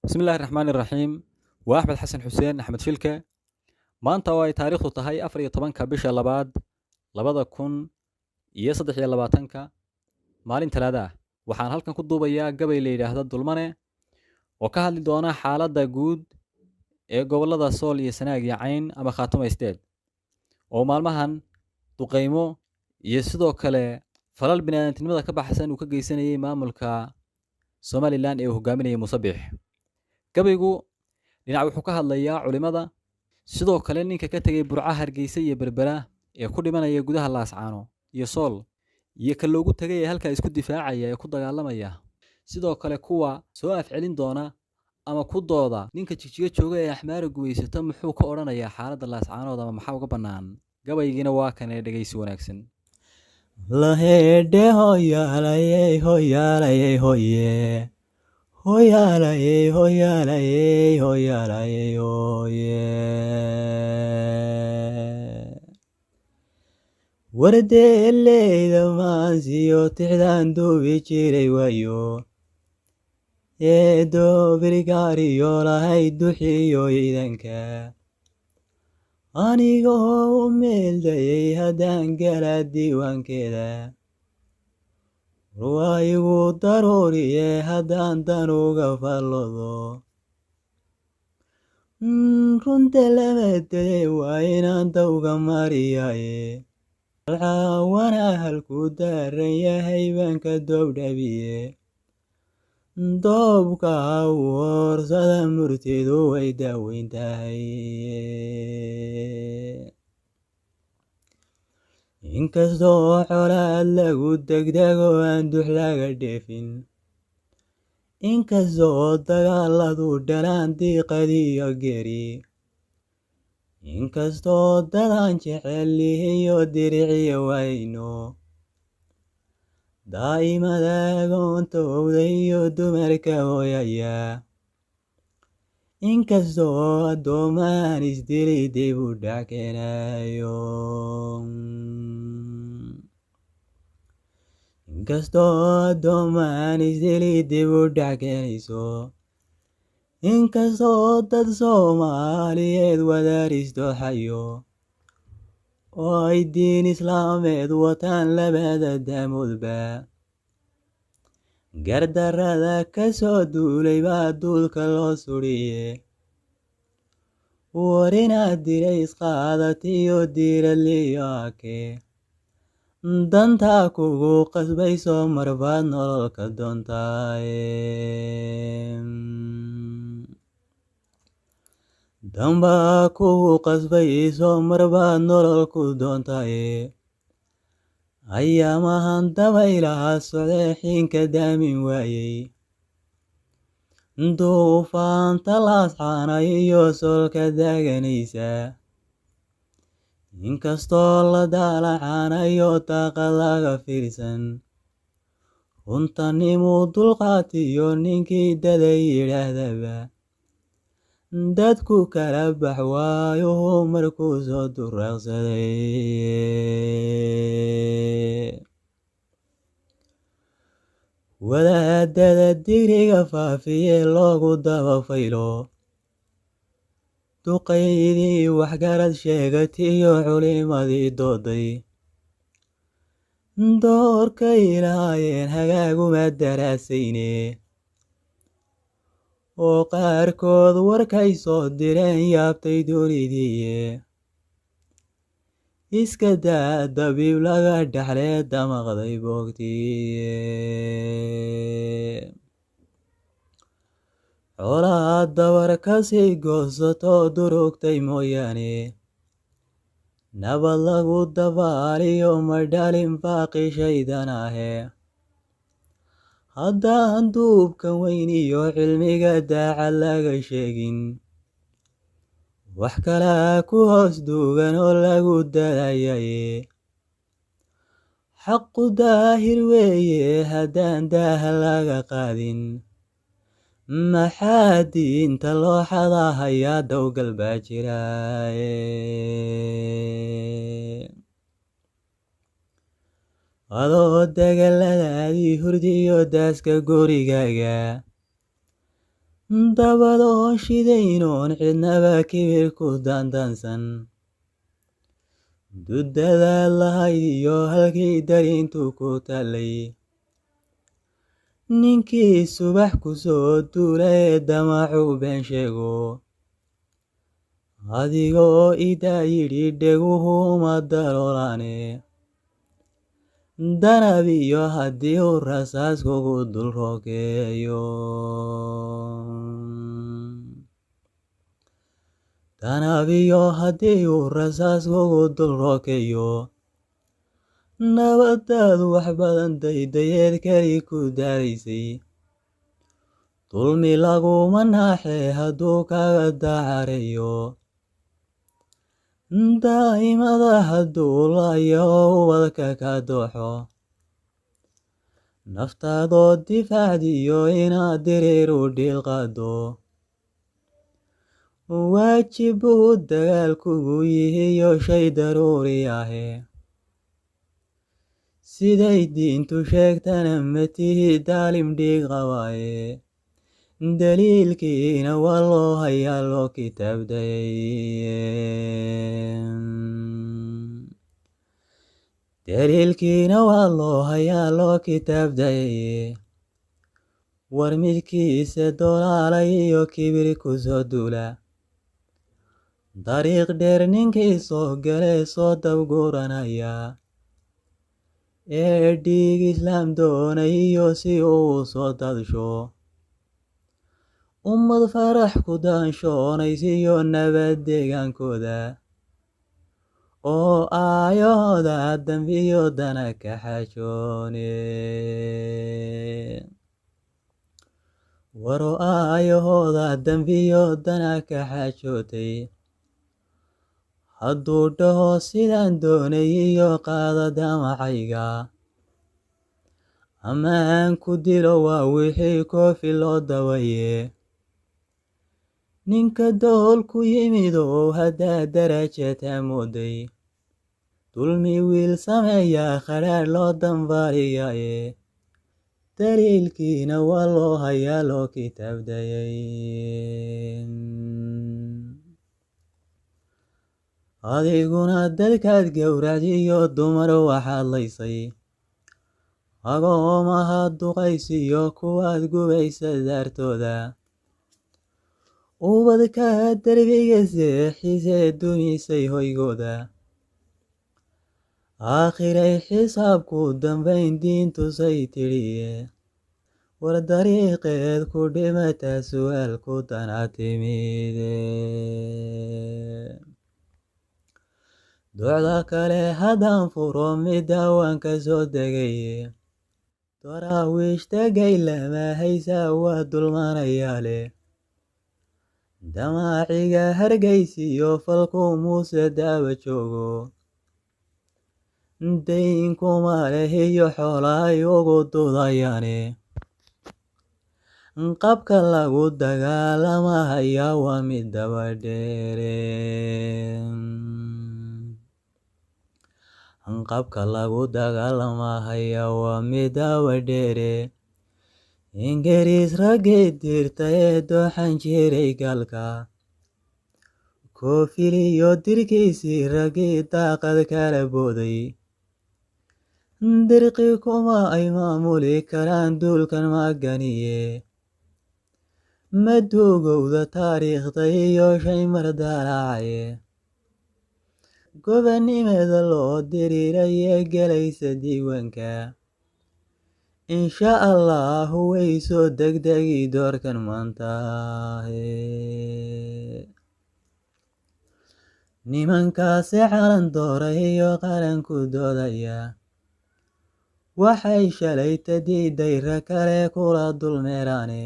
بسم الله الرحمن الرحيم وأحمد حسن حسين أحمد شلكة maanta oo ay taariikhdu tahay 14-ka bisha labaad 2023 maalin talaada ah waxaan halkan ku duubayaa gabay la yidhaahdo dulmane oo ka hadli doona xaaladda guud ee gobollada Sool iyo Sanaag iyo Cayn ama Khaatamo State oo maalmahan duqeymo iyo sidoo kale falal bini'aadantinimada ka baxsan uu ka geysanayay maamulka Somaliland ee uu hogaaminayay Muuse Biix gabaygu dhinac wuxuu ka hadlayaa culimada sidoo kale ninka ka tagay Burca Hargeysa iyo Berbera ee ku dhimanaya gudaha Laascaano iyo Sool iyo ka loogu tagay ee halka isku difaacaya ee ku dagaalamaya sidoo kale kuwa soo afcelin doona ama ku dooda ninka jijiga jooga ee Axmaara guweysata muxuu ka oranayaa xaaladda Laascaanood ama maxaa uga bannaan gabaygiina waa kan ee dhageysi wanaagsan lahedhe hoyaalayey hoyaalayey hoye hoyaalayey hoyaalayey hoyaalayey hoye wardeeleyda maansiyo tixdaan duubi jiray waayo eedobirgaariyo lahayd duxiyo idanka anigoo u meeldayay haddaan gala diiwaankeeda warwaayigu daruuriye haddaan danuga fallodo runta lama daday waa inaan dawga mariyaye alcaawana halkuu daaran yahay baanka doobdhabiye doobka u hoorsada murtidu way daaweyn tahay inkastoo colaad lagu degdego aan dux laga dheefin inkastoo dagaaladu dhalaan diiqadiyo geri inkastoo dadaan jecelihiyo diriciyo wayno daa'imada agoontowda iyo dumarka hooyaya inkastoo addoomaan isdili dib u dhac keenayo inkastoo addoomaan isdili dib u dhac keenayso inkastoo dad Soomaaliyeed wadaaristooxayo oo ay diin islaameed wataan labada daamoodba gardarrada ka soo duulay baa duulka loo sudhiye war inaad dirays qaadatiyo diiraliyo ake dantaa kugu qasbayso marbaad nololka doontaaye danbaa kugu qasbayso marbaad nololku doontaaye ayaamahan dabaylaha socdee xiinka daamin waayey duufaanta Laascaana iyo Soolka daaganaysa inkastoo la daalacaanayo daaqad laga fiirsan runtanimuu dulqaatiyo ninkii daday yidhaahdaba dadku kala bax waayuhu markuu soo duraaqsaday wadaadada digriga faafiye loogu dabafaylo duqaydii waxgarad sheegatiyo culimadii dooday doorkay lahaayeen hagaaguma daraasayne oo qaarkood warkay soo direen yaabtay dunidiiye iska daa dabiib laga dhaxlee damaqday boogtiye colaad dabar kasii goosato durugtay mooyaane nabad lagu dabaaliyo ma dhalin baaqi shaydan ahe haddaan duubkan weyn iyo cilmiga daacad laga sheegin wax kalaa ku hoos duugan oo lagu dadayaye xaqu daahir weeye haddaan daaha laga qaadin maxaa diinta loo xadahayaa dowgal baa jiraaye adoo dagaaladaadii hurdiyo daaska gurigaaga dabadoo shidaynoon cidnaba kibir ku daandaansan dudadaad lahayd iyo halkii darintu ku tallay ninkii subax ku soo duula ee damacu been sheego adigoo idaa yidhi dheguhu uma daloolaane danab iyo haddii uu rasaas kugu dul rogeeyo danab iyo haddii uu rasaas kugu dul rogeeyo nabadaadu wax badan daydayeed keli ku daadaysay dulmi laguma naaxee hadduu kaga dacareeyo daa'imada hadduu laayo oo ubadka ka dooxo naftaadoo difaacdiyo inaad diriiru dhiilqaado waajib buu dagaalkugu yihiyo shay daruuri ahe siday diintu sheegtana matihi daalim dhiig qabaaye daliilkiina waa loo hayaa loo kitaabdaye war midkiisa dolaalay iyo kibir ku soo duula dariiq dheer ninkii soo galee soo dabguranaya ee dhiig islaam doonayo si uu soo dadsho ummad farax ku daanshoonaysiyo nabad deegaankooda oo aayahooda dambiyo dana ka xajoone waro aayahooda dambiyo dana ka xajootay hadduu dhaho sidaan doonayiyo qaada damacayga ama aan ku dilo waa wixii koofi loo dawaye ninka dool ku yimid oo haddaa darajata mooday dulmi wiil sameeyaa khadhaadh loo dambaariyaye daliilkiina waa loo hayaa loo kitaabdayay adiguna dadkaad gowracdiyo dumar waxaad laysay agoomaha duqaysiyo kuwaad gubaysa daartooda ubadka derbiga seexisee dumisay hoygooda aakhiray xisaabku dambayn diintusay tidhiye war dariiqeed ku dhimataa su'aalku dana timide docda kale haddaan furo midda waan ka soo degaye daraawiishta gaylama haysaa waa dulmanayaa leh damaaciga hargaysiyo falku muuse daawa joogo daynkuma leh iyo xoolahay ugu dudayaane qabka lagu dagaalamahaya waa mid dabadheere qabka lagu dagaalamahaya waa mid dabadheere ingiriis raggii dirta ee dooxan jiray galka koofiliyo dirkiisii raggii daaqad kala booday dirqi kuma ay maamuli karaan duulkan maganiye madugowda taariikhda iyo shay mardalacaye gobanimeeda loo diriiraye gelaysa diiwaanka insha allahu way soo degdegi doorkan maanta nimankaasi calan dooray iyo qaranku doodaya waxay shalayta diidayra kale kula dulmeeraane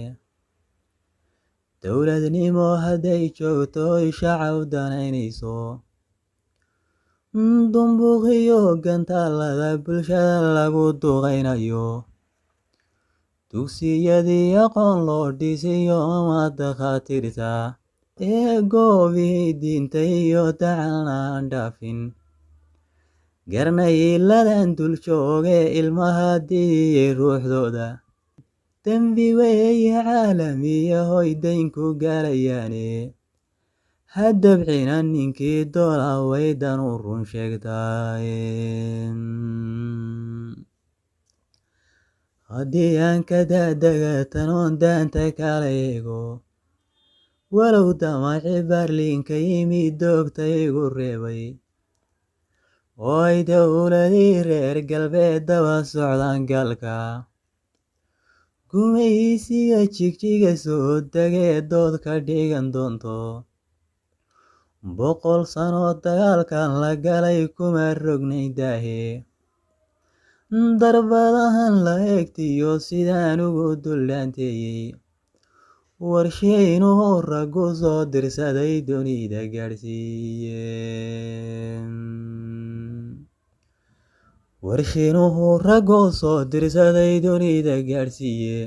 dowladnimo hadday joogto oy shacab danaynayso dumbuuqiyo gantaalada bulshada lagu duqaynayo dugsiyadii aqoon loo dhisiyo ama dakhaatiirta ee goobihii diinta iyo dacalna aan dhaafin garnayladan dul joogee ilmaha diiyey ruuxdooda dembi weeye caalamiya hoy daynku galayaane ha dabcina ninkii doola waydan u run sheegtaaye haddii aan ka daadaga tanoon daanta kala eego walow damaci baarliinka yimid doogta igu reebay oo ay dowladii reer galbeed daba socdaan galka gumaysiga jigjiga soo degee dood ka dhigan doonto 100 sano dagaalkan la galay kuma rognay daahe darbadahan la eegtiyo sidaan ugu dullaanteeyey warsheynuhu raggu soo dirsaday dunida gaadhsiiyeen warshinuhu raggu soo dirsaday dunida gaadhsiiye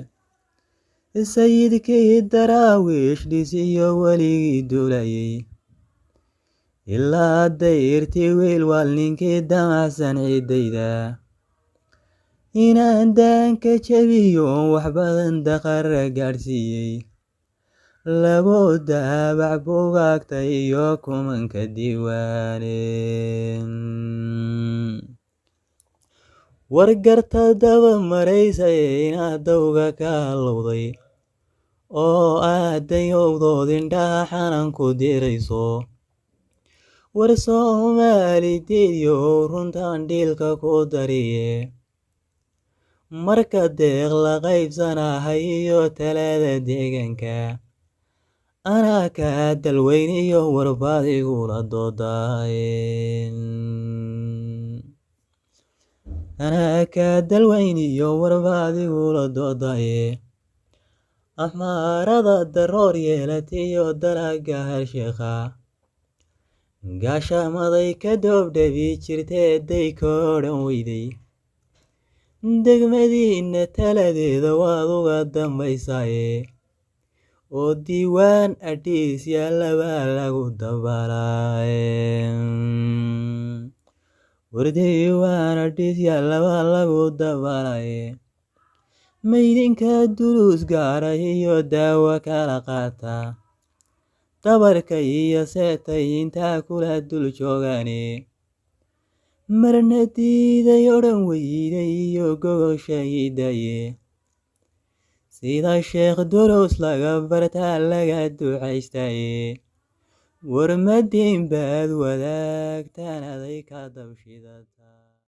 sayidkii daraawiish dhisiyo weligii duulayey ilaa dayrtii wiil waal ninkii damacsan ciidayda inaan daanka jabiyo wax badan daqara gaadhsiiyey lagu daabac bugaagta iyo kumanka diiwaaneen wargarta daba maraysay inaad dawga ka halowday oo aad dayowdood indhaha xanan ku dirayso war soomaalideediyo runtaan dhiilka ku dariye marka deeq la qaybsanahay iyo talada deegaanka anaa kaa dalweyniyo warbaad igula doodaayeen anaa kaa dalweyniyo warbaad igula doodaye axmaarada daroor yeelatiyo dalaga harsheekha gaashamaday ka doobdhabi jirtee dayka odhan weyday degmadiina taladeeda waad uga dambaysaaye oo diiwaan adhiis yaalabaa lagu dabalaaye war diiwaan adhiis yaalabaa lagu dabalaaye maydinka duluus gaara iyo daawo kala qaata dabarka iyo seetay intaa kula dul joogaane marna diiday odhan weyday iyo gogosha idaye sida sheekh duruus laga bartaa laga ducaystaye war madiin baad wadaagtaan aday ka dabshida